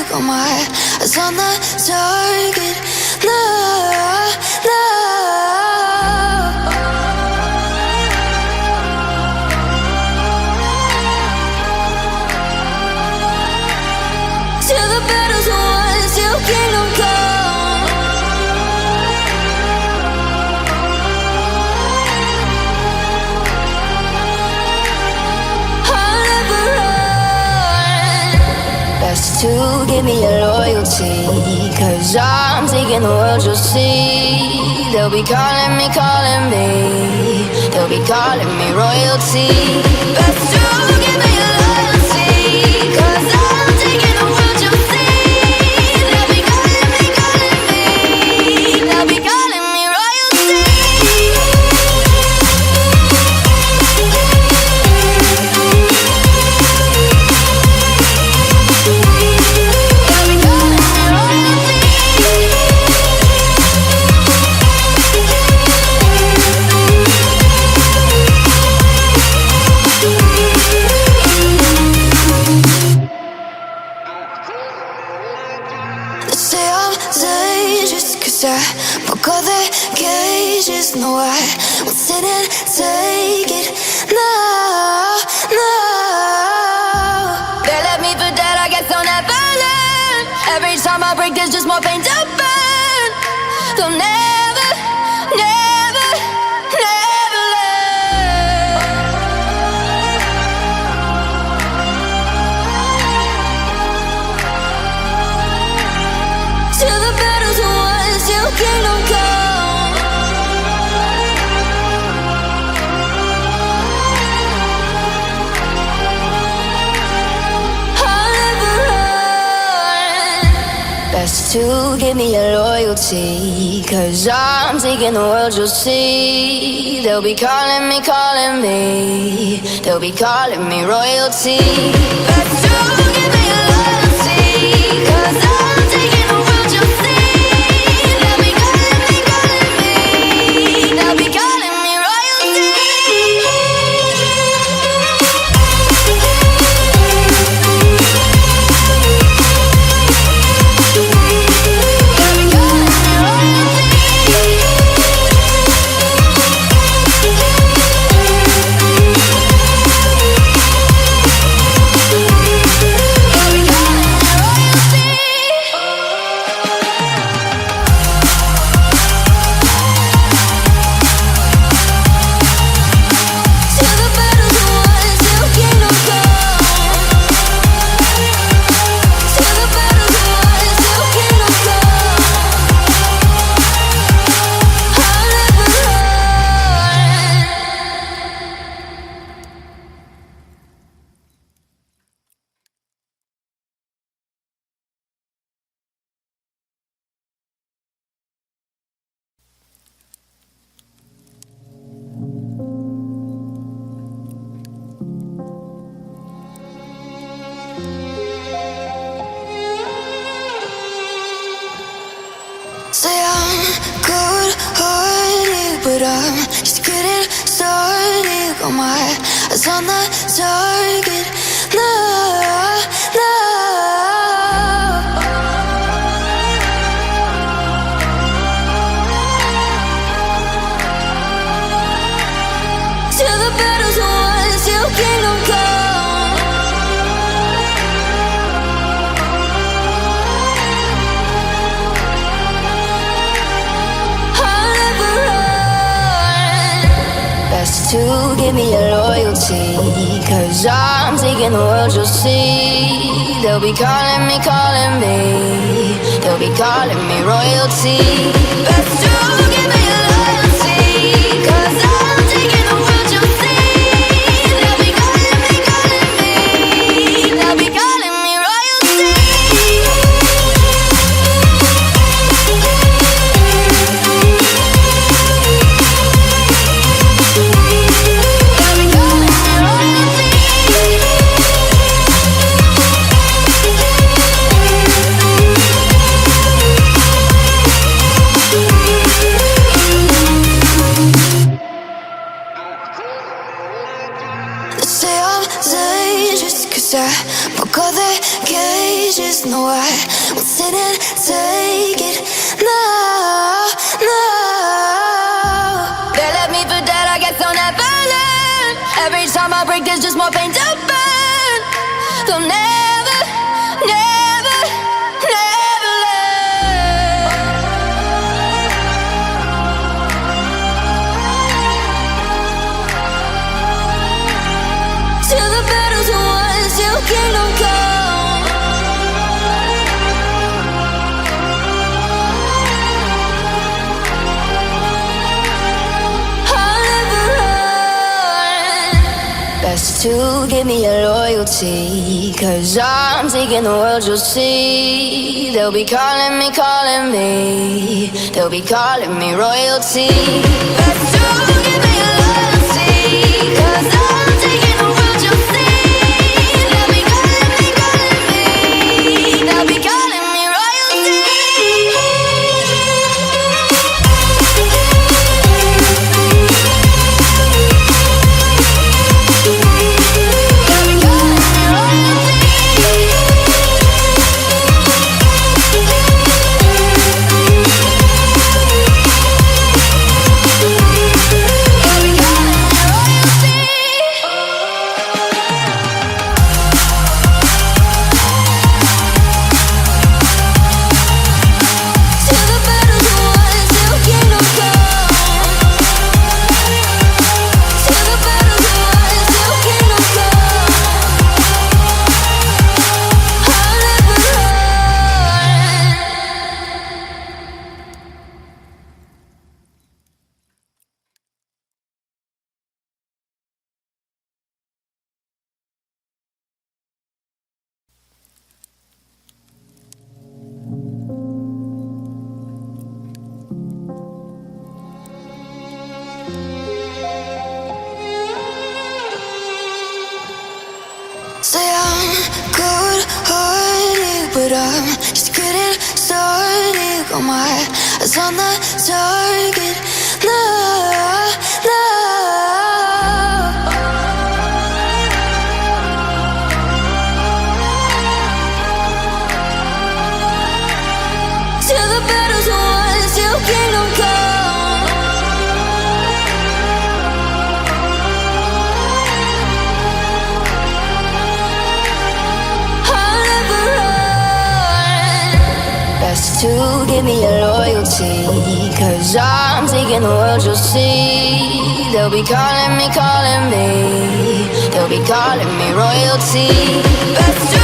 got my eyes on the target. No, no. Till the battle's won, till kingdom come. I'll never run. Best to give me your loyalty, 'cause I'm taking the world, you'll see. They'll be calling me, they'll be calling me royalty. Best to give me your loyalty, 'cause I'm taking the world, you'll see. They'll be calling me, they'll be calling me royalty. Say I'm dangerous, 'cause I broke all the cages. No, I won't sit and take it. No, no. They left me for dead, I guess I'll never learn. Every time I break, there's just more pain to burn. They'll never, never, never learn. Till the battle's won, till kingdom come. I'll never run. Best to give me your loyalty, 'cause I'm taking the world, you'll see. They'll be calling me, they'll be calling me royalty. Best to give me your loyalty, 'cause I'm taking the world, you'll see. They'll be calling me, they'll be calling me royalty. Say I'm good-hearted, but I'm just getting started. Got my eyes on the target. No, no. Till the battle's won, till kingdom come. I'll never run. Best to give me your loyalty, 'cause I'm taking the world, you'll see. They'll be calling me, they'll be calling me royalty. Best to give me your loyalty, 'cause I'm taking the world, you'll see. They'll be calling me, they'll be calling me royalty. Say I'm dangerous, 'cause book all the cages. No, I won't sit and take it. No, no. They left me for dead, I guess I'll never learn. Every time I break, there's just more pain to burn. They'll never, never, never learn. Till the battle's won, till kingdom come. I'll never run. Best to give me your loyalty, 'cause I'm taking the world, you'll see. They'll be calling me, they'll be calling me royalty. Best to give me your loyalty, 'cause I'm taking the world, you'll see. They'll be calling me, they'll be calling me royalty. Say I'm good-hearted, but I'm just getting started. Got my eyes on the target. No, no. Till the battle's won, till kingdom come. I'll never run. Best to give me your loyalty, 'cause I'm taking the world, you'll see. They'll be calling me, they'll be calling me royalty. Best to